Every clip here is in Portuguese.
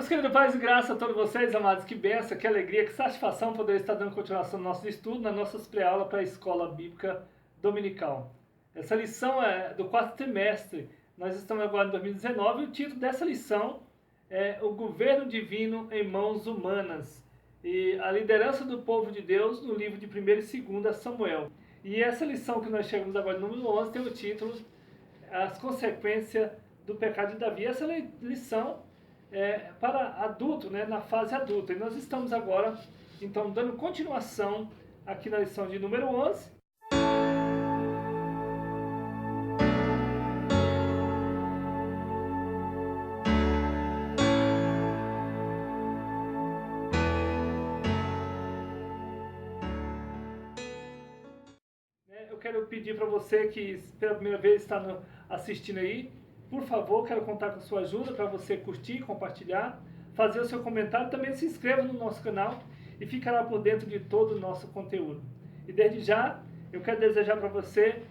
Meus queridos, paz e graça a todos vocês, amados, que benção, que alegria, que satisfação poder estar dando continuação no nosso estudo, nas nossas pré-aulas para a Escola Bíblica Dominical. Essa lição é do quarto trimestre, nós estamos agora em 2019 e o título dessa lição é O Governo Divino em Mãos Humanas e a liderança do povo de Deus no livro de 1º e 2º Samuel. E essa lição que nós chegamos agora no número 11 tem o título As Consequências do Pecado de Davi. Essa lição para adulto, né, na fase adulta. E nós estamos agora, então, dando continuação aqui na lição de número 11. Eu quero pedir para você que pela primeira vez está assistindo aí, por favor, quero contar com a sua ajuda para você curtir, compartilhar, fazer o seu comentário. Também se inscreva no nosso canal e ficará por dentro de todo o nosso conteúdo. E desde já, eu quero desejar para você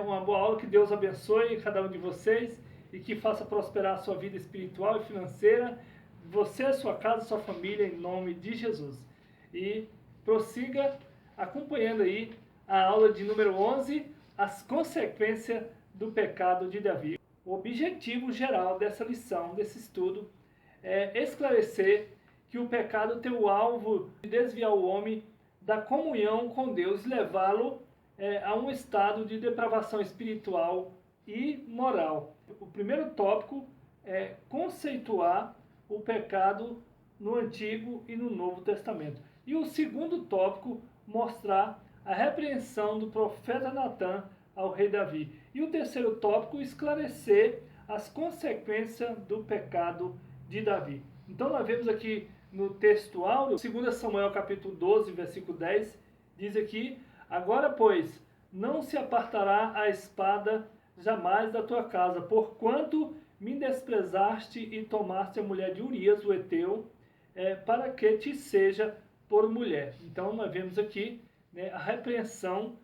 uma boa aula, que Deus abençoe cada um de vocês e que faça prosperar a sua vida espiritual e financeira, você, a sua casa, a sua família, em nome de Jesus. E prossiga acompanhando aí a aula de número 11, as consequências do pecado de Davi. O objetivo geral dessa lição, desse estudo, é esclarecer que o pecado tem o alvo de desviar o homem da comunhão com Deus e levá-lo a um estado de depravação espiritual e moral. O primeiro tópico é conceituar o pecado no Antigo e no Novo Testamento. E o segundo tópico, mostrar a repreensão do profeta Natã ao rei Davi. E o terceiro tópico, esclarecer as consequências do pecado de Davi. Então nós vemos aqui no texto áureo, 2 Samuel capítulo 12, versículo 10, diz aqui: agora, pois, não se apartará a espada jamais da tua casa, porquanto me desprezaste e tomaste a mulher de Urias, o heteu, para que te seja por mulher. Então nós vemos aqui a repreensão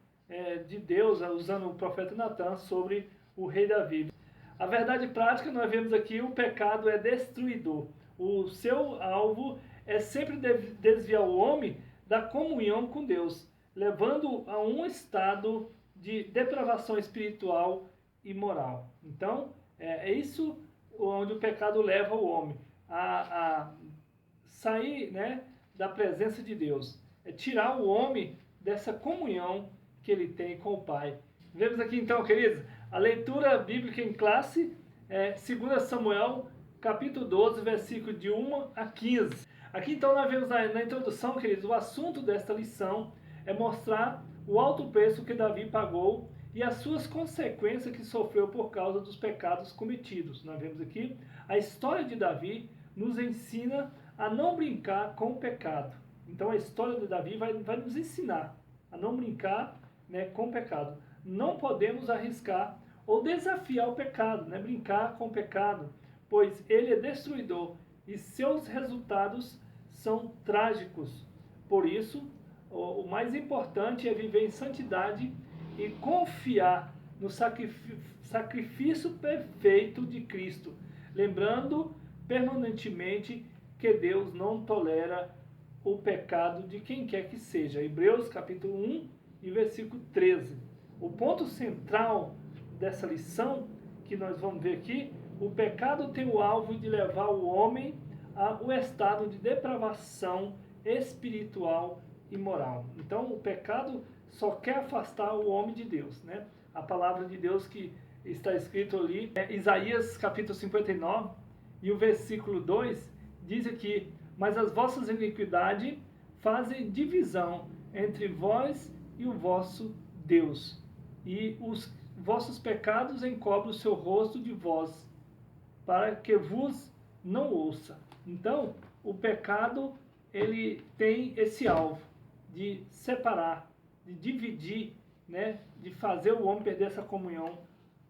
de Deus, usando o profeta Natã sobre o rei Davi. A verdade prática, nós vemos aqui, o pecado é destruidor. O seu alvo é sempre desviar o homem da comunhão com Deus, levando a um estado de depravação espiritual e moral. Então, é isso onde o pecado leva o homem a sair da presença de Deus. É tirar o homem dessa comunhão que ele tem com o Pai. Vemos aqui então, queridos, a leitura bíblica em classe, 2 Samuel, capítulo 12, versículo de 1 a 15. Aqui então nós vemos na introdução, queridos, o assunto desta lição é mostrar o alto preço que Davi pagou e as suas consequências que sofreu por causa dos pecados cometidos. Nós vemos aqui a história de Davi nos ensina a não brincar com o pecado. Então a história de Davi vai nos ensinar a não brincar com o pecado. Não podemos arriscar ou desafiar o pecado, brincar com o pecado, pois ele é destruidor e seus resultados são trágicos. Por isso, o mais importante é viver em santidade e confiar no sacrifício perfeito de Cristo, lembrando permanentemente que Deus não tolera o pecado de quem quer que seja. Hebreus capítulo 1 e versículo 13. O ponto central dessa lição que nós vamos ver aqui, o pecado tem o alvo de levar o homem ao estado de depravação espiritual e moral. Então o pecado só quer afastar o homem de Deus. A palavra de Deus que está escrito ali, Isaías capítulo 59 e o versículo 2, diz aqui: mas as vossas iniquidades fazem divisão entre vós e o vosso Deus, e os vossos pecados encobrem o seu rosto de vós, para que vos não ouça. Então, o pecado, ele tem esse alvo de separar, de dividir, de fazer o homem perder essa comunhão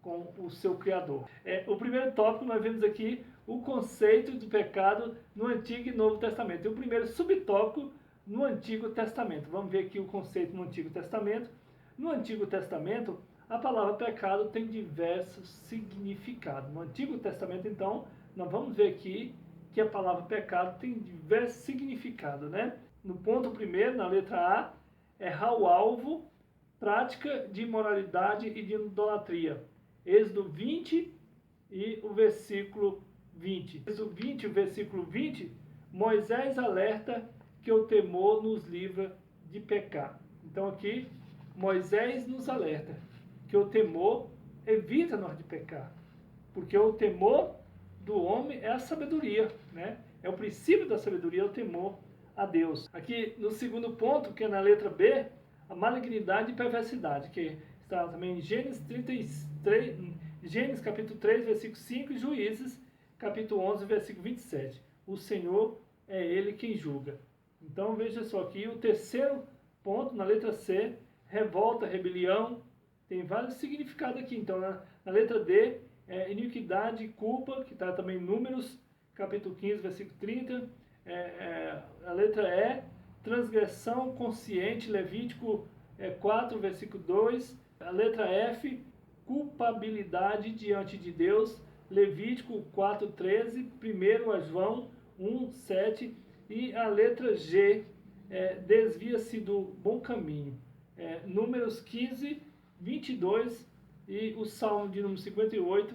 com o seu Criador. O primeiro tópico, nós vemos aqui o conceito do pecado no Antigo e Novo Testamento. E o primeiro subtópico, no Antigo Testamento. Vamos ver aqui o conceito no Antigo Testamento. No Antigo Testamento, a palavra pecado tem diversos significados. No Antigo Testamento, então, nós vamos ver aqui que a palavra pecado tem diversos significados, né? No ponto primeiro, na letra A, errar o alvo, prática de imoralidade e de idolatria. Êxodo 20 e o versículo 20. Êxodo 20, o versículo 20, Moisés alerta que o temor nos livra de pecar. Então aqui, Moisés nos alerta que o temor evita nós de pecar. Porque o temor do homem é a sabedoria, né? É o princípio da sabedoria, é o temor a Deus. Aqui no segundo ponto, que é na letra B, a malignidade e perversidade, que está também em Gênesis 33, Gênesis capítulo 3, versículo 5 e Juízes capítulo 11, versículo 27. O Senhor é Ele quem julga. Então veja só aqui o terceiro ponto, na letra C, revolta, rebelião, tem vários significados aqui. Então na letra D, iniquidade, culpa, que está também em Números, capítulo 15, versículo 30. A letra E, transgressão consciente, Levítico 4, versículo 2. A letra F, culpabilidade diante de Deus, Levítico 4, 13. 1 João 1, 7. E a letra G, desvia-se do bom caminho. Números 15, 22 e o Salmo de número 58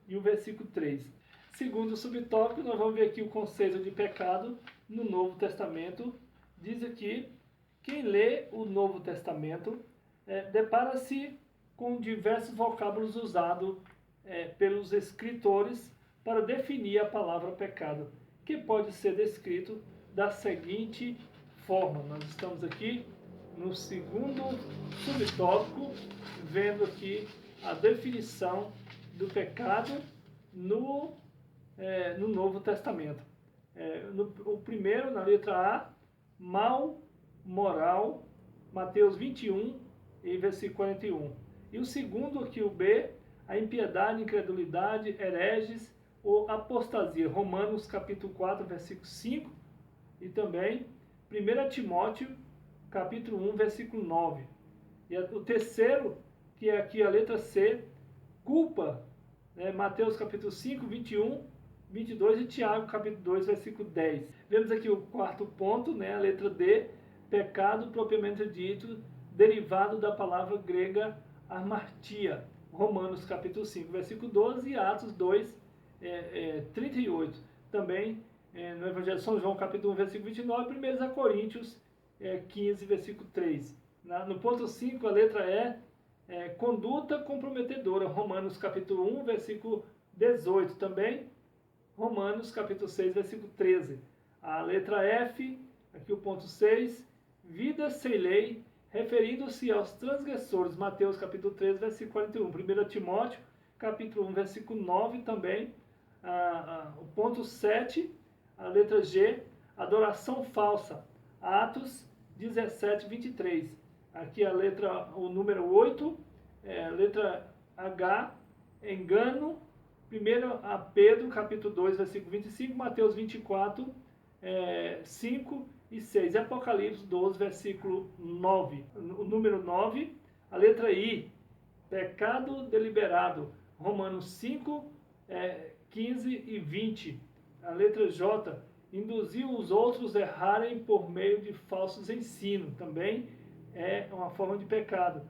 e o versículo 3. Segundo o subtópico, nós vamos ver aqui o conceito de pecado no Novo Testamento. Diz aqui, quem lê o Novo Testamento depara-se com diversos vocábulos usados pelos escritores para definir a palavra pecado, que pode ser descrito da seguinte forma. Nós estamos aqui no segundo subtópico, vendo aqui a definição do pecado no Novo Testamento. O primeiro, na letra A, mal, moral, Mateus 21 e versículo 41. E o segundo aqui, o B, a impiedade, incredulidade, hereges ou apostasia, Romanos capítulo 4, versículo 5, e também 1 Timóteo capítulo 1, versículo 9. E o terceiro, que é aqui a letra C, culpa, Mateus capítulo 5, 21, 22 e Tiago capítulo 2, versículo 10. Vemos aqui o quarto ponto, a letra D, pecado propriamente dito, derivado da palavra grega amartia, Romanos capítulo 5, versículo 12 e Atos 2, 38. Também no Evangelho de São João capítulo 1, versículo 29, 1 Coríntios 15, versículo 3. No ponto 5, a letra E, conduta comprometedora, Romanos capítulo 1, versículo 18. Também Romanos capítulo 6, versículo 13. A letra F, aqui o ponto 6, vida sem lei, referindo-se aos transgressores, Mateus capítulo 13, versículo 41. 1 Timóteo capítulo 1, versículo 9 também. O ponto 7, a letra G, adoração falsa, Atos 17, 23. Aqui o número 8, letra H, engano, 1 a Pedro, capítulo 2, versículo 25, Mateus 24, 5 e 6, Apocalipse 12, versículo 9. O número 9, a letra I, pecado deliberado, Romanos 5, 15 e 20. A letra J, induziu os outros a errarem por meio de falsos ensinos, também é uma forma de pecado.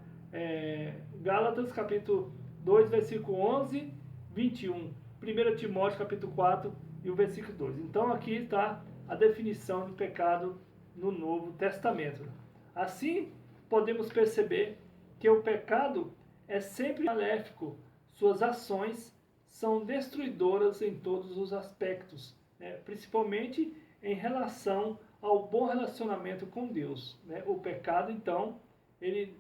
Gálatas capítulo 2, versículo 11, 21. 1 Timóteo capítulo 4 e o versículo 2. Então aqui está a definição de pecado no Novo Testamento. Assim, podemos perceber que o pecado é sempre maléfico, suas ações são destruidoras em todos os aspectos, principalmente em relação ao bom relacionamento com Deus. O pecado, então, ele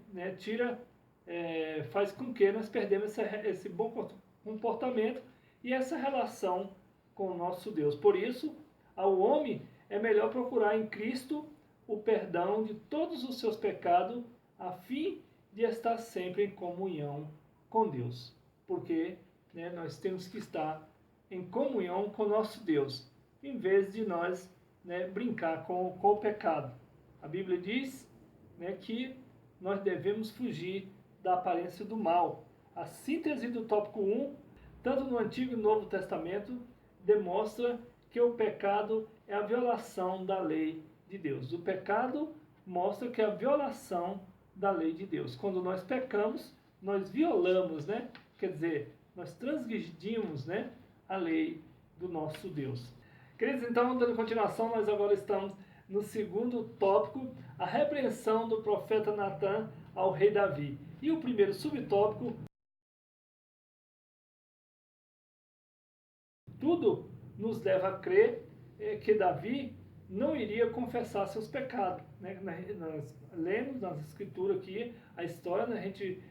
faz com que nós perdemos esse bom comportamento e essa relação com o nosso Deus. Por isso, ao homem é melhor procurar em Cristo o perdão de todos os seus pecados, a fim de estar sempre em comunhão com Deus. Porque nós temos que estar em comunhão com o nosso Deus, em vez de nós brincar com o pecado. A Bíblia diz que nós devemos fugir da aparência do mal. A síntese do tópico 1, tanto no Antigo e Novo Testamento, demonstra que o pecado é a violação da lei de Deus. O pecado mostra que é a violação da lei de Deus. Quando nós pecamos, nós violamos, né? Quer dizer, nós transgredimos, né, a lei do nosso Deus. Queridos, então, dando continuação, nós agora estamos no segundo tópico, a repreensão do profeta Natan ao rei Davi. E o primeiro subtópico, tudo nos leva a crer que Davi não iria confessar seus pecados. Né? Nós lemos nas escrituras aqui a história, né? A gente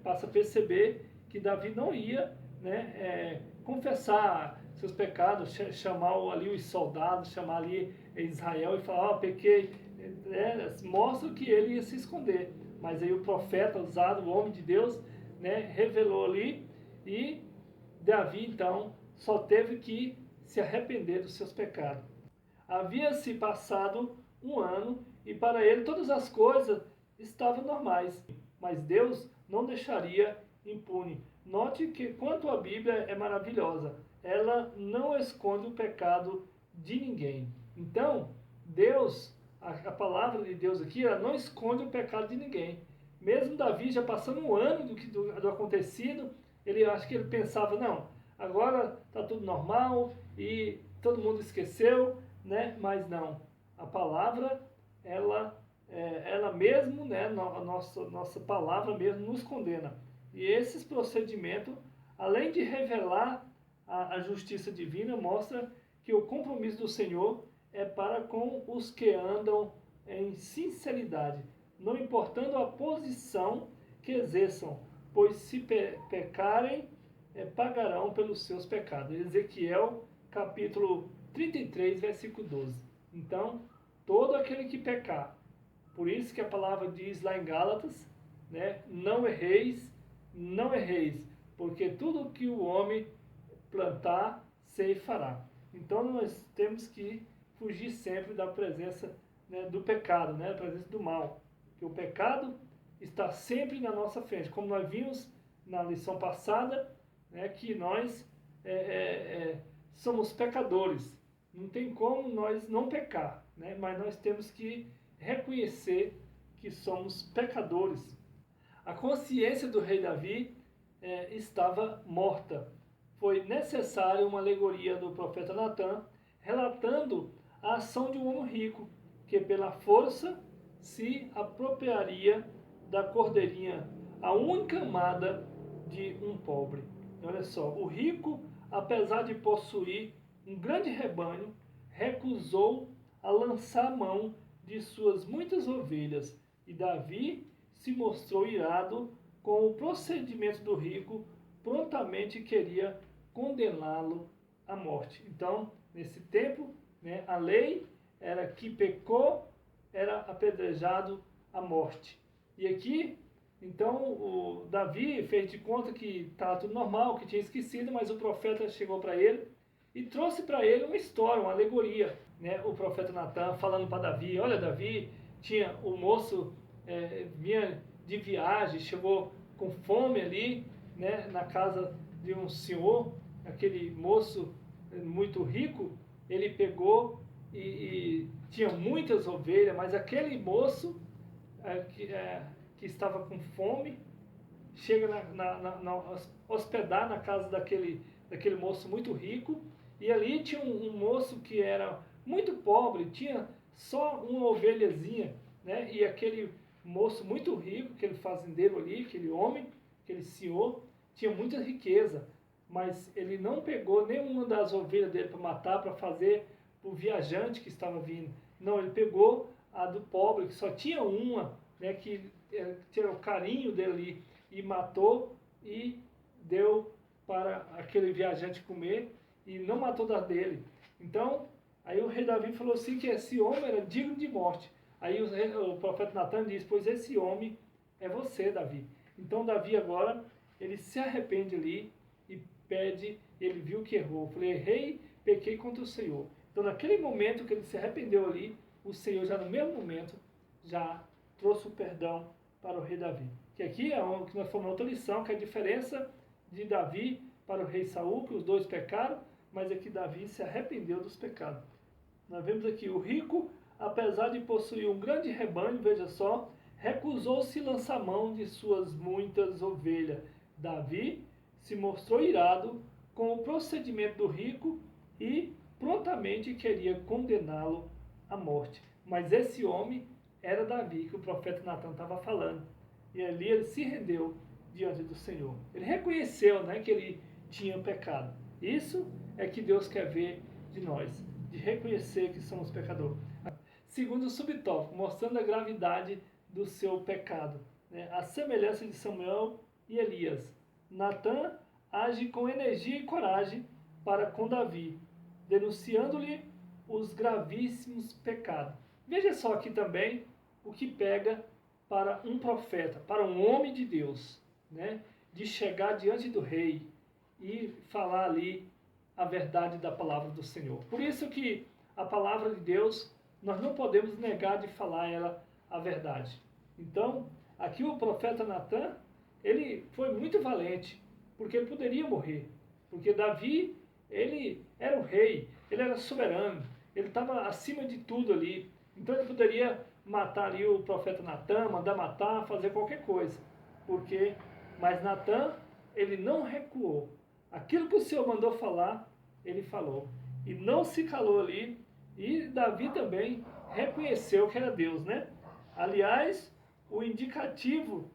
passa a perceber que Davi não ia, né, confessar seus pecados, chamar ali os soldados, chamar ali Israel e falar, pequei, mostra que ele ia se esconder. Mas aí o profeta usado, o homem de Deus, né, revelou ali, e Davi então só teve que se arrepender dos seus pecados. Havia-se passado um ano e para ele todas as coisas estavam normais, mas Deus não deixaria impune. Note que quanto a Bíblia é maravilhosa, ela não esconde o pecado de ninguém. Então, Deus, a palavra de Deus aqui, ela não esconde o pecado de ninguém. Mesmo Davi já passando um ano do acontecido, acho que ele pensava, não, agora está tudo normal e todo mundo esqueceu, né? Mas não, a palavra, ela mesmo, né, a nossa palavra mesmo nos condena. E esses procedimentos, além de revelar a justiça divina, mostra que o compromisso do Senhor é para com os que andam em sinceridade, não importando a posição que exerçam, pois se pecarem, pagarão pelos seus pecados. Ezequiel, capítulo 33, versículo 12. Então, todo aquele que pecar, por isso que a palavra diz lá em Gálatas, né, não erreis, porque tudo que o homem plantar, ceifará. Então, nós temos que fugir sempre da presença, né, do pecado, né, da presença do mal. Porque o pecado está sempre na nossa frente. Como nós vimos na lição passada, né, que nós somos pecadores. Não tem como nós não pecar, né, mas nós temos que reconhecer que somos pecadores. A consciência do rei Davi estava morta. Foi necessária uma alegoria do profeta Natan, relatando a ação de um homem rico, que pela força se apropriaria da cordeirinha, a única amada de um pobre. Olha só, o rico, apesar de possuir um grande rebanho, recusou a lançar mão de suas muitas ovelhas, e Davi se mostrou irado com o procedimento do rico, prontamente queria condená-lo à morte. Então, nesse tempo, né, a lei era que pecou, era apedrejado à morte. E aqui, então, o Davi fez de conta que estava tudo normal, que tinha esquecido, mas o profeta chegou para ele e trouxe para ele uma história, uma alegoria. Né? O profeta Natan falando para Davi, olha, Davi, tinha o moço, vinha de viagem, chegou com fome ali, né, na casa de um senhor, aquele moço muito rico, ele pegou e tinha muitas ovelhas, mas aquele moço que estava com fome, chega hospedar na casa daquele moço muito rico, e ali tinha um moço que era muito pobre, tinha só uma ovelhazinha, né? E aquele moço muito rico, aquele fazendeiro ali, aquele homem, aquele senhor, tinha muita riqueza, mas ele não pegou nenhuma das ovelhas dele para matar, para fazer o viajante que estava vindo. Não, ele pegou a do pobre, que só tinha uma, né, que tinha o carinho dele ali, e matou e deu para aquele viajante comer, e não matou da dele. Então, aí o rei Davi falou assim que esse homem era digno de morte. Aí o profeta Natan diz, pois esse homem é você, Davi. Então Davi agora, ele se arrepende ali e pede, ele viu que errou. Falei, errei, pequei contra o Senhor. Então naquele momento que ele se arrependeu ali, o Senhor já no mesmo momento, já trouxe o perdão para o rei Davi. Que aqui é onde nós fomos na outra lição, que é a diferença de Davi para o rei Saul, que os dois pecaram, mas é que Davi se arrependeu dos pecados. Nós vemos aqui, o rico, apesar de possuir um grande rebanho, veja só, recusou-se lançar mão de suas muitas ovelhas. Davi se mostrou irado com o procedimento do rico e prontamente queria condená-lo à morte. Mas esse homem era Davi, que o profeta Natan estava falando. E ali ele se rendeu diante do Senhor. Ele reconheceu, né, que ele tinha pecado. Isso é que Deus quer ver de nós, de reconhecer que somos pecadores. Segundo subtópico, mostrando a gravidade do seu pecado, né? A semelhança de Samuel e Elias. Natan age com energia e coragem para com Davi, denunciando-lhe os gravíssimos pecados. Veja só aqui também o que pega para um profeta, para um homem de Deus, né? De chegar diante do rei e falar ali a verdade da palavra do Senhor. Por isso que a palavra de Deus, nós não podemos negar de falar ela a verdade. Então, aqui o profeta Natan, ele foi muito valente, porque ele poderia morrer. Porque Davi, ele era o rei, ele era soberano, ele estava acima de tudo ali. Então ele poderia matar ali o profeta Natan, mandar matar, fazer qualquer coisa. Mas Natan, ele não recuou. Aquilo que o Senhor mandou falar, ele falou. E não se calou ali. E Davi também reconheceu que era Deus, né? Aliás, o indicativo,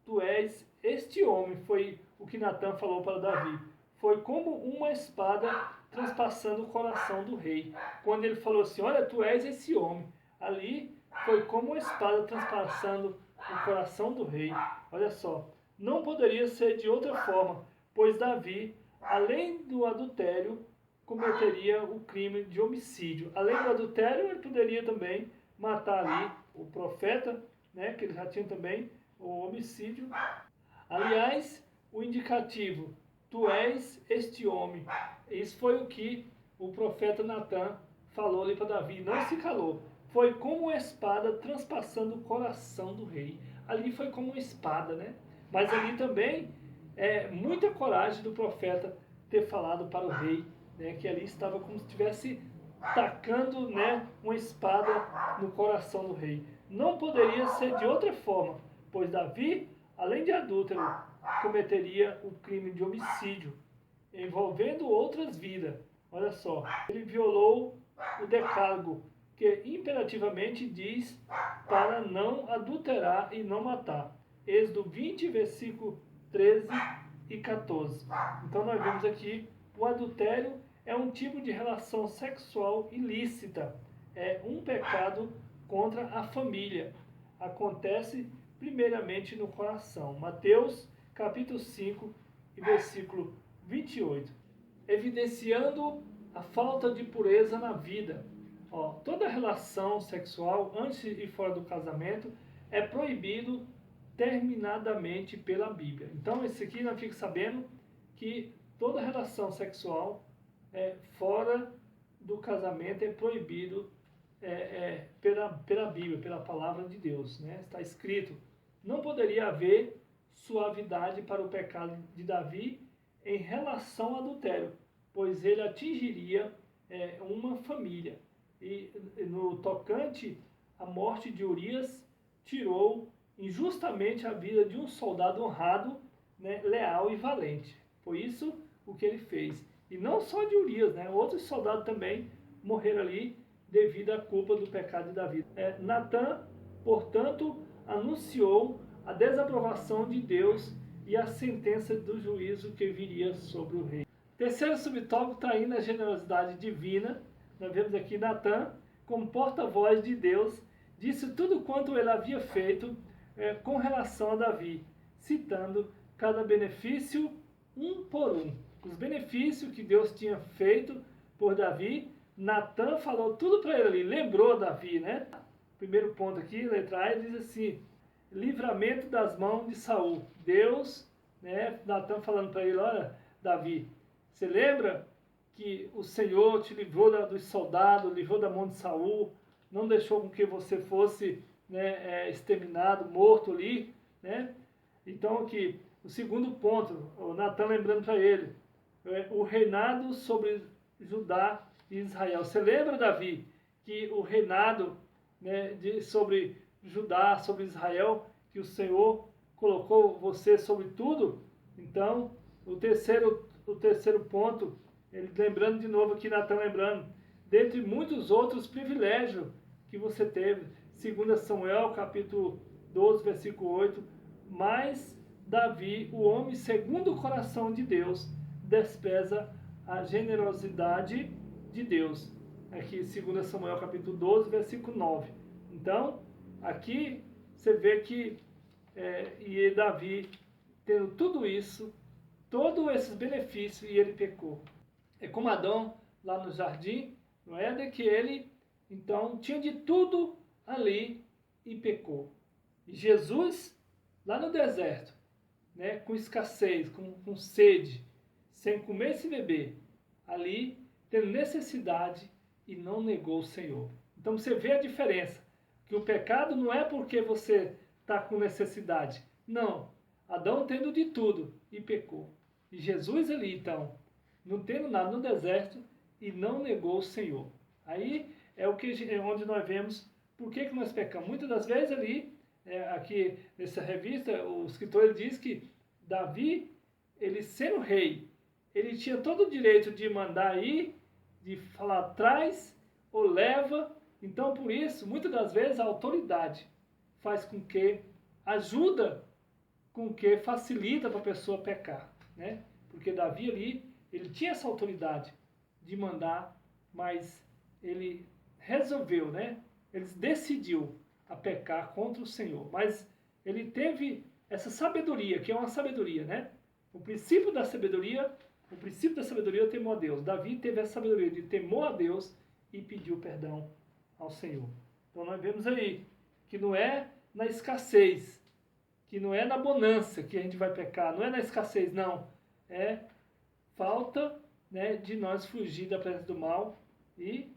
tu és este homem, foi o que Natan falou para Davi. Foi como uma espada transpassando o coração do rei. Quando ele falou assim, olha, tu és esse homem. Ali foi como uma espada transpassando o coração do rei. Olha só, não poderia ser de outra forma, pois Davi, além do adultério, cometeria o crime de homicídio. Além do adultério, ele poderia também matar ali o profeta, né, que ele já tinha também o homicídio. Aliás, o indicativo, tu és este homem. Isso foi o que o profeta Natan falou ali para Davi, não se calou. Foi como uma espada transpassando o coração do rei. Ali foi como uma espada, né? Mas ali também muita coragem do profeta ter falado para o rei, né, que ali estava como se estivesse tacando, né, uma espada no coração do rei. Não poderia ser de outra forma, pois Davi, além de adúltero, cometeria o crime de homicídio, envolvendo outras vidas. Olha só, ele violou o decálogo, que imperativamente diz para não adulterar e não matar. Êxodo 20, versículo 13 e 14. Então nós vemos aqui, o adultério é um tipo de relação sexual ilícita, é um pecado contra a família. Acontece primeiramente no coração. Mateus capítulo 5 e versículo 28. Evidenciando a falta de pureza na vida. Toda relação sexual antes e fora do casamento é proibido terminadamente pela Bíblia. Então, esse aqui nós ficamos sabendo que toda relação sexual fora do casamento é proibido pela Bíblia, pela palavra de Deus, né? Está escrito. Não poderia haver suavidade para o pecado de Davi em relação ao adultério, pois ele atingiria uma família. E no tocante à morte de Urias, tirou injustamente a vida de um soldado honrado, né, leal e valente. Foi isso o que ele fez. E não só de Urias, né? Outros soldados também morreram ali devido à culpa do pecado de Davi. Natan, portanto, anunciou a desaprovação de Deus e a sentença do juízo que viria sobre o rei. Terceiro subtópico, traindo a generosidade divina. Nós vemos aqui Natan, como porta-voz de Deus, disse tudo quanto ele havia feito com relação a Davi, citando cada benefício um por um. Os benefícios que Deus tinha feito por Davi, Natan falou tudo para ele ali, lembrou Davi, né? Primeiro ponto aqui, letra A, ele diz assim, livramento das mãos de Saul. Deus, né, Natan falando para ele, olha, Davi, você lembra que o Senhor te livrou dos soldados, livrou da mão de Saul, não deixou com que você fosse, né, exterminado, morto ali, né? Então que O segundo ponto, o Natan lembrando para ele, o reinado sobre Judá e Israel. Você lembra, Davi, que o reinado, né, sobre Judá, sobre Israel, que o Senhor colocou você sobre tudo? Então, o terceiro ponto, ele lembrando de novo aqui, Natan lembrando, dentre muitos outros privilégios que você teve, 2 Samuel, capítulo 12, versículo 8, mas Davi, o homem segundo o coração de Deus, despreza a generosidade de Deus. Aqui, 2 Samuel, capítulo 12, versículo 9. Então, aqui você vê que e Davi, tendo tudo isso, todos esses benefícios, e ele pecou. É como Adão, lá no jardim, não é? De que ele, então, tinha de tudo ali e pecou. E Jesus, lá no deserto, né, com escassez, com sede, sem comer e sem beber, ali, tendo necessidade e não negou o Senhor. Então você vê a diferença, que o pecado não é porque você está com necessidade. Não, Adão tendo de tudo e pecou. E Jesus ali, então, não tendo nada no deserto e não negou o Senhor. Aí é onde nós vemos por que nós pecamos. Muitas das vezes ali, aqui nessa revista, o escritor ele diz que Davi, ele sendo rei, ele tinha todo o direito de mandar ir, de falar traz ou leva. Então, por isso, muitas das vezes a autoridade faz com que ajuda, com que facilita para a pessoa pecar, né? Porque Davi ali, ele tinha essa autoridade de mandar, mas ele resolveu, né? Ele decidiu a pecar contra o Senhor. Mas ele teve essa sabedoria, que é uma sabedoria, né? O princípio da sabedoria é o temor a Deus. Davi teve essa sabedoria de temor a Deus e pediu perdão ao Senhor. Então nós vemos aí que não é na escassez, que não é na bonança que a gente vai pecar, não é na escassez, não. É falta, né, de nós fugir da presença do mal e,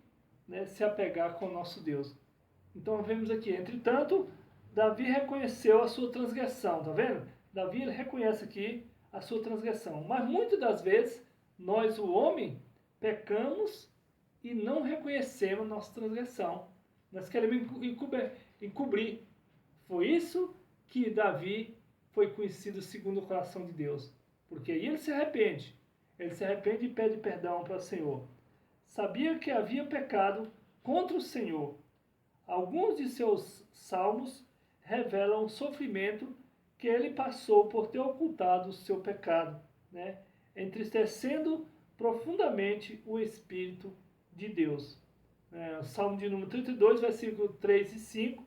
né, se apegar com o nosso Deus. Então vemos aqui, entretanto, Davi reconheceu a sua transgressão, tá vendo? Davi ele reconhece aqui a sua transgressão. Mas muitas das vezes, nós, o homem, pecamos e não reconhecemos nossa transgressão. Nós queremos encobrir. Foi isso que Davi foi conhecido segundo o coração de Deus. Porque aí ele se arrepende. Ele se arrepende e pede perdão para o Senhor. Sabia que havia pecado contra o Senhor. Alguns de seus salmos revelam o sofrimento que ele passou por ter ocultado o seu pecado, né? Entristecendo profundamente o Espírito de Deus. O Salmo de número 32, versículo 3 e 5,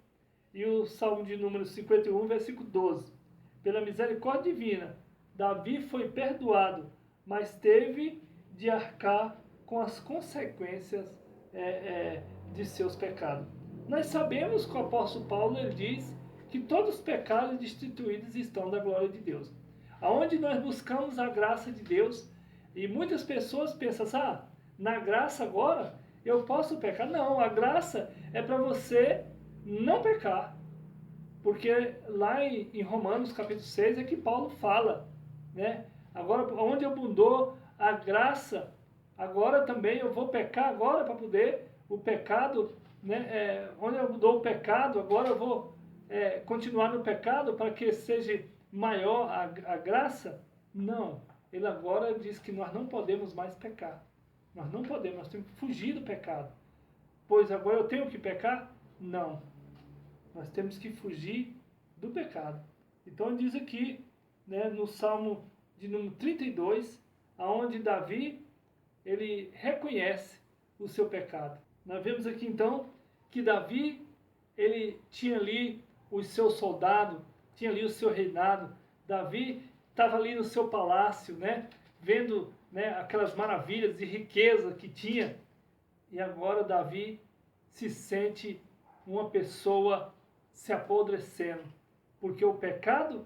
e o Salmo de número 51, versículo 12. Pela misericórdia divina, Davi foi perdoado, mas teve de arcar com as consequências de seus pecados. Nós sabemos que o apóstolo Paulo ele diz que todos os pecados destituídos estão da glória de Deus. Aonde nós buscamos a graça de Deus, e muitas pessoas pensam assim, na graça agora eu posso pecar. Não, a graça é para você não pecar. Porque lá em Romanos capítulo 6 é que Paulo fala, né? Agora, onde abundou a graça, agora também eu vou pecar agora para poder o pecado, né? Onde abundou o pecado, agora eu vou continuar no pecado para que seja maior a graça? Não. Ele agora diz que nós não podemos mais pecar. Nós não podemos, nós temos que fugir do pecado. Pois agora eu tenho que pecar? Não. Nós temos que fugir do pecado. Então diz aqui, né, no Salmo de número 32, aonde Davi, ele reconhece o seu pecado. Nós vemos aqui então que Davi, ele tinha ali os seus soldados, tinha ali o seu reinado. Davi estava ali no seu palácio, né, vendo, né, aquelas maravilhas e riqueza que tinha. E agora Davi se sente uma pessoa se apodrecendo, porque o pecado,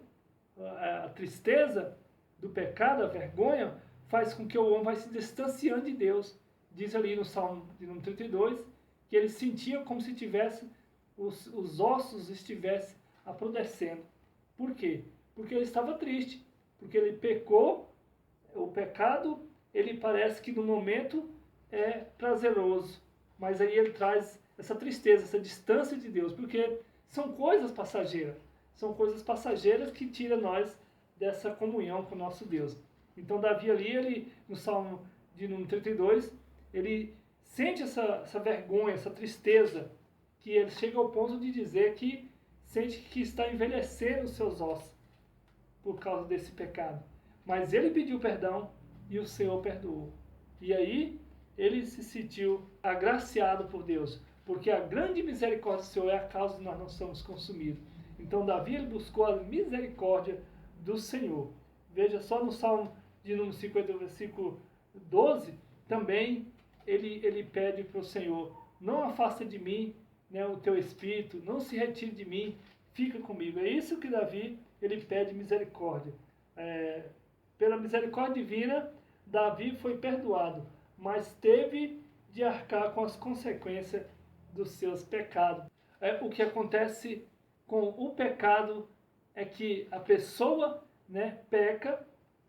a tristeza do pecado, a vergonha, faz com que o homem vai se distanciando de Deus. Diz ali no Salmo de número 32, que ele sentia como se tivesse, os ossos estivessem apodrecendo. Por quê? Porque ele estava triste. porque ele pecou. O pecado, ele parece que no momento é prazeroso, mas aí ele traz essa tristeza, essa distância de Deus, porque são coisas passageiras que tiram nós dessa comunhão com o nosso Deus. Então Davi ali, ele, no Salmo de número 32, ele sente essa vergonha, essa tristeza, que ele chega ao ponto de dizer que sente que está envelhecendo os seus ossos por causa desse pecado. Mas ele pediu perdão e o Senhor perdoou. E aí ele se sentiu agraciado por Deus, porque a grande misericórdia do Senhor é a causa de nós não sermos consumidos. Então Davi ele buscou a misericórdia do Senhor. Veja só no Salmo de número 50, versículo 12, também ele pede para o Senhor: não afasta de mim, né, o teu espírito, não se retire de mim, fica comigo. É isso que Davi ele pede misericórdia. Pela misericórdia divina, Davi foi perdoado, mas teve de arcar com as consequências dos seus pecados. O que acontece com o pecado é que a pessoa, né, peca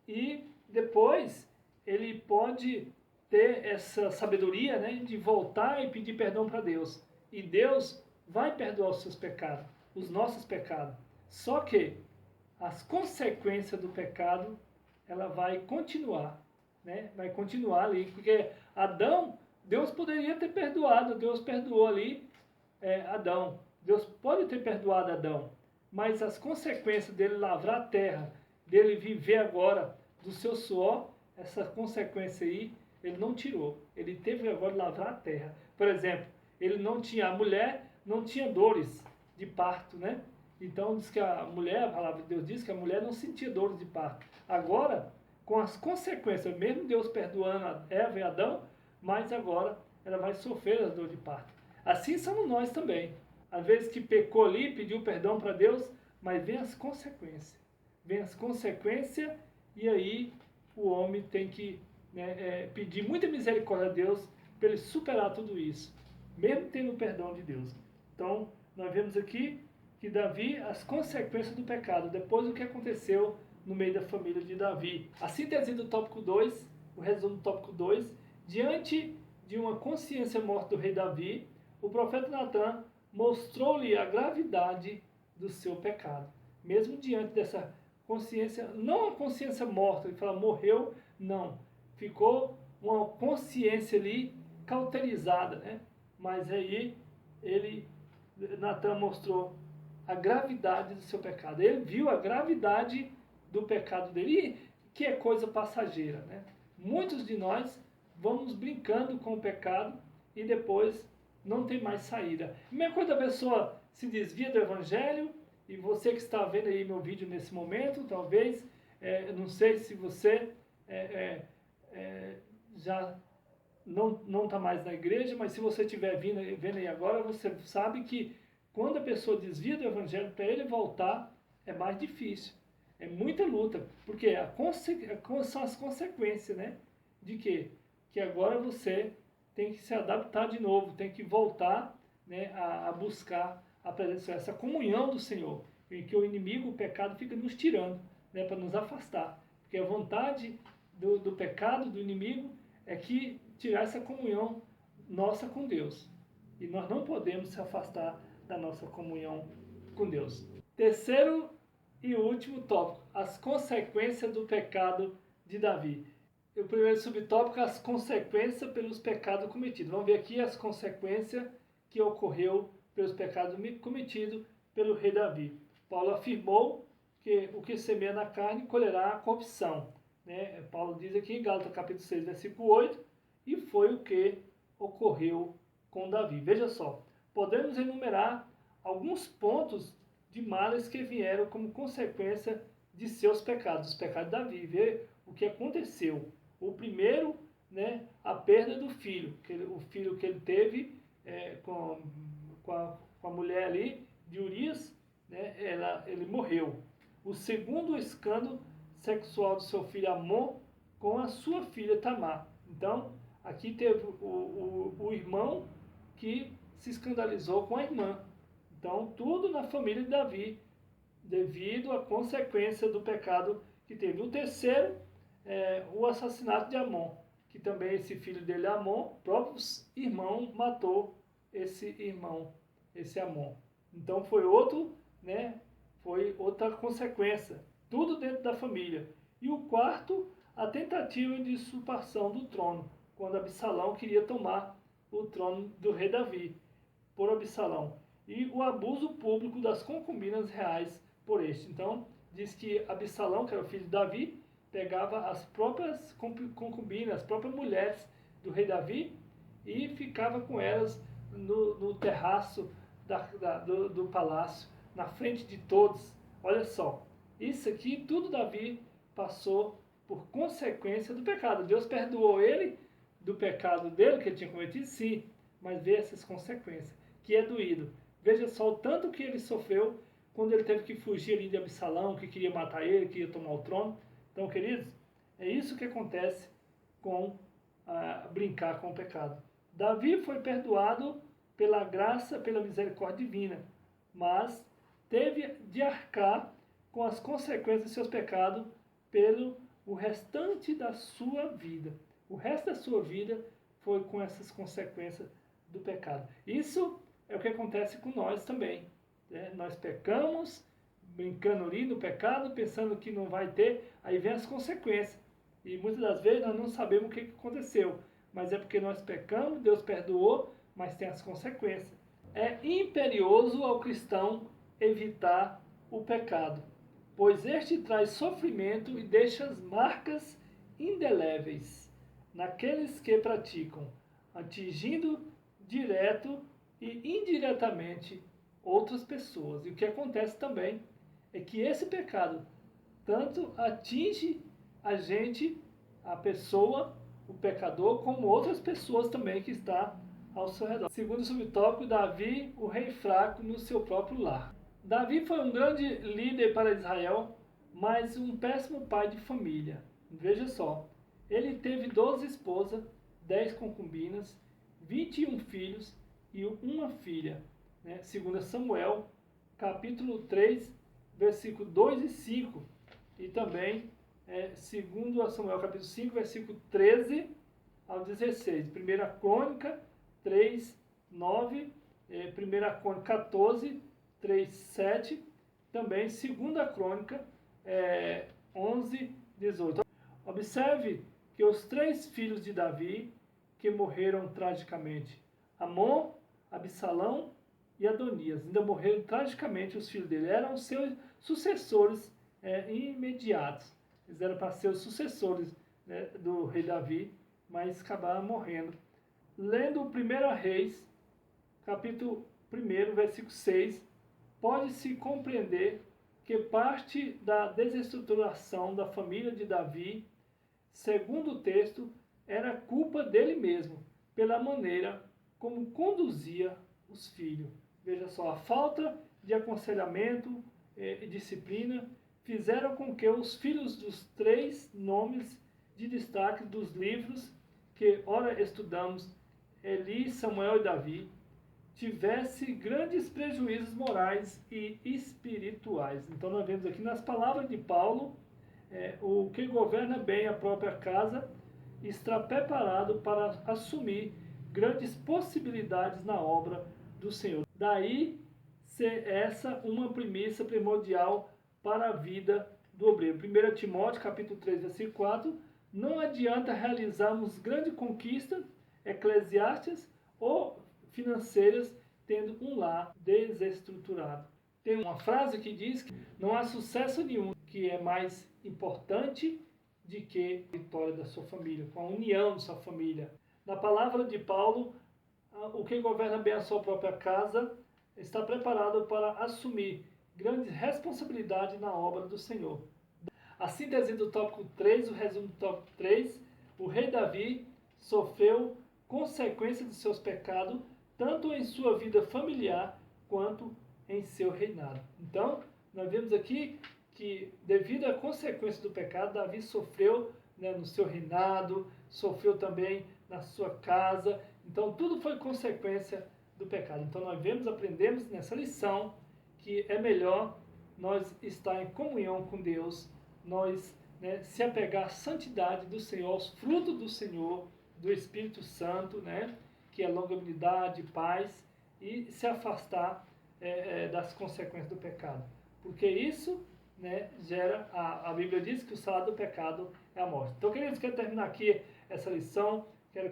e depois ele pode ter essa sabedoria, né, de voltar e pedir perdão para Deus. E Deus vai perdoar os seus pecados, os nossos pecados. Só que as consequências do pecado, ela vai continuar, né? Vai continuar ali, porque Adão, Deus poderia ter perdoado, Deus perdoou ali Adão. Deus pode ter perdoado Adão, mas as consequências dele lavrar a terra, dele viver agora do seu suor, essa consequência aí, ele não tirou. Ele teve agora de lavrar a terra. Por exemplo, a mulher não tinha dores de parto, né? Então diz que a mulher, a palavra de Deus diz que a mulher não sentia dores de parto. Agora, com as consequências, mesmo Deus perdoando a Eva e Adão, mas agora ela vai sofrer as dores de parto. Assim somos nós também. Às vezes que pecou ali, pediu perdão para Deus, mas vem as consequências. Vem as consequências e aí o homem tem que, né, pedir muita misericórdia a Deus para ele superar tudo isso, mesmo tendo o perdão de Deus. Então, nós vemos aqui que Davi, as consequências do pecado, depois do que aconteceu no meio da família de Davi. A síntese do tópico 2, o resumo do tópico 2, diante de uma consciência morta do rei Davi, o profeta Natan mostrou-lhe a gravidade do seu pecado. Mesmo diante dessa consciência, não a consciência morta, ele fala morreu, não. Ficou uma consciência ali cauterizada, né? Mas aí Natan mostrou a gravidade do seu pecado. Ele viu a gravidade do pecado dele, que é coisa passageira, né? Muitos de nós vamos brincando com o pecado e depois não tem mais saída. A mesma coisa, a pessoa se desvia do evangelho, e você que está vendo aí meu vídeo nesse momento, talvez, não sei se você já não está mais na igreja, mas se você estiver vendo aí agora, você sabe que quando a pessoa desvia do evangelho, para ele voltar é mais difícil. É muita luta, porque são as consequências, né? De quê? Que agora você tem que se adaptar de novo, tem que voltar, né, a buscar a presença, essa comunhão do Senhor, em que o inimigo, o pecado, fica nos tirando, né, para nos afastar. Porque a vontade do pecado, do inimigo, é que tirar essa comunhão nossa com Deus. E nós não podemos se afastar da nossa comunhão com Deus. Terceiro e último tópico, as consequências do pecado de Davi. O primeiro subtópico, as consequências pelos pecados cometidos. Vamos ver aqui as consequências que ocorreu pelos pecados cometidos pelo rei Davi. Paulo afirmou que o que semeia na carne colherá a corrupção, né? Paulo diz aqui em Gálatas capítulo 6, versículo 8, e foi o que ocorreu com Davi. Veja só, podemos enumerar alguns pontos de males que vieram como consequência de seus pecados, os pecados de Davi. Ver o que aconteceu. O primeiro, né, a perda do filho, o filho que ele teve com a mulher ali, de Urias, né, ele morreu. O segundo, o escândalo sexual do seu filho Amon com a sua filha Tamar. Então, aqui teve o irmão que se escandalizou com a irmã. Então, tudo na família de Davi, devido à consequência do pecado que teve. O terceiro é o assassinato de Amon, que também esse filho dele, Amon, próprio irmão matou esse irmão, esse Amon. Então foi outro, né, foi outra consequência, tudo dentro da família. E o quarto, a tentativa de usurpação do trono, quando Absalão queria tomar o trono do rei Davi, por Absalão. E o abuso público das concubinas reais por este. Então, diz que Absalão, que era o filho de Davi, pegava as próprias concubinas, as próprias mulheres do rei Davi e ficava com elas no terraço do palácio, na frente de todos. Olha só, isso aqui tudo Davi passou por consequência do pecado. Deus perdoou ele do pecado dele, que ele tinha cometido, sim, mas vê essas consequências, que é doído. Veja só o tanto que ele sofreu quando ele teve que fugir ali de Absalão, que queria matar ele, que ia tomar o trono. Então, queridos, é isso que acontece com brincar com o pecado. Davi foi perdoado pela graça, pela misericórdia divina, mas teve de arcar com as consequências de seus pecados pelo o restante da sua vida. O resto da sua vida foi com essas consequências do pecado. Isso é o que acontece com nós também. Né? Nós pecamos, brincando ali no pecado, pensando que não vai ter, aí vem as consequências. E muitas das vezes nós não sabemos o que aconteceu, mas é porque nós pecamos, Deus perdoou, mas tem as consequências. É imperioso ao cristão evitar o pecado, pois este traz sofrimento e deixa as marcas indeléveis naqueles que praticam, atingindo direto e indiretamente outras pessoas. E o que acontece também é que esse pecado tanto atinge a gente, a pessoa, o pecador, como outras pessoas também que está ao seu redor. Segundo o subtópico, Davi, o rei fraco no seu próprio lar. Davi foi um grande líder para Israel, mas um péssimo pai de família. Veja só, ele teve 12 esposas, 10 concubinas, 21 filhos e uma filha. Né? Segundo Samuel, capítulo 3, versículo 2 e 5. E também, segundo Samuel, capítulo 5, versículo 13 ao 16. 1 Crônica 3, 9. 1 Crônica 14, 3, 7. Também 2 Crônica 11, 18. Observe que os 3 filhos de Davi que morreram tragicamente, Amon, Absalão e Adonias, ainda morreram tragicamente os filhos dele, eram os seus sucessores imediatos, eles eram para ser os sucessores, né, do rei Davi, mas acabaram morrendo. Lendo o 1 Reis, capítulo 1, versículo 6, pode-se compreender que parte da desestruturação da família de Davi, segundo o texto, era culpa dele mesmo, pela maneira como conduzia os filhos. Veja só, a falta de aconselhamento e disciplina fizeram com que os filhos dos 3 nomes de destaque dos livros que ora estudamos, Eli, Samuel e Davi, tivesse grandes prejuízos morais e espirituais. Então nós vemos aqui nas palavras de Paulo, o que governa bem a própria casa está preparado para assumir grandes possibilidades na obra do Senhor. Daí ser essa uma premissa primordial para a vida do obreiro. 1 Timóteo, capítulo 3, versículo 4, não adianta realizarmos grandes conquistas eclesiásticas ou financeiras tendo um lar desestruturado. Tem uma frase que diz que não há sucesso nenhum que é mais importante de que a vitória da sua família, com a união de sua família. Na palavra de Paulo, o que governa bem a sua própria casa está preparado para assumir grandes responsabilidades na obra do Senhor. A síntese do tópico 3, o resumo do tópico 3, o rei Davi sofreu consequências de seus pecados, tanto em sua vida familiar quanto em seu reinado. Então, nós vemos aqui que, devido à consequência do pecado, Davi sofreu, né, no seu reinado, sofreu também na sua casa. Então, tudo foi consequência do pecado. Então, nós aprendemos nessa lição que é melhor nós estar em comunhão com Deus, nós né, se apegar à santidade do Senhor, aos frutos do Senhor, do Espírito Santo, né, que é longanimidade, paz, e se afastar das consequências do pecado. Porque isso, né, gera, a Bíblia diz que o salário do pecado é a morte. Então, queridos, quero terminar aqui essa lição. Quero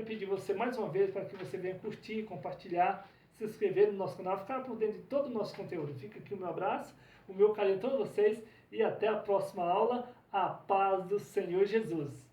pedir você mais uma vez para que você venha curtir, compartilhar, se inscrever no nosso canal, ficar por dentro de todo o nosso conteúdo. Fica aqui o meu abraço, o meu carinho a todos vocês e até a próxima aula. A paz do Senhor Jesus.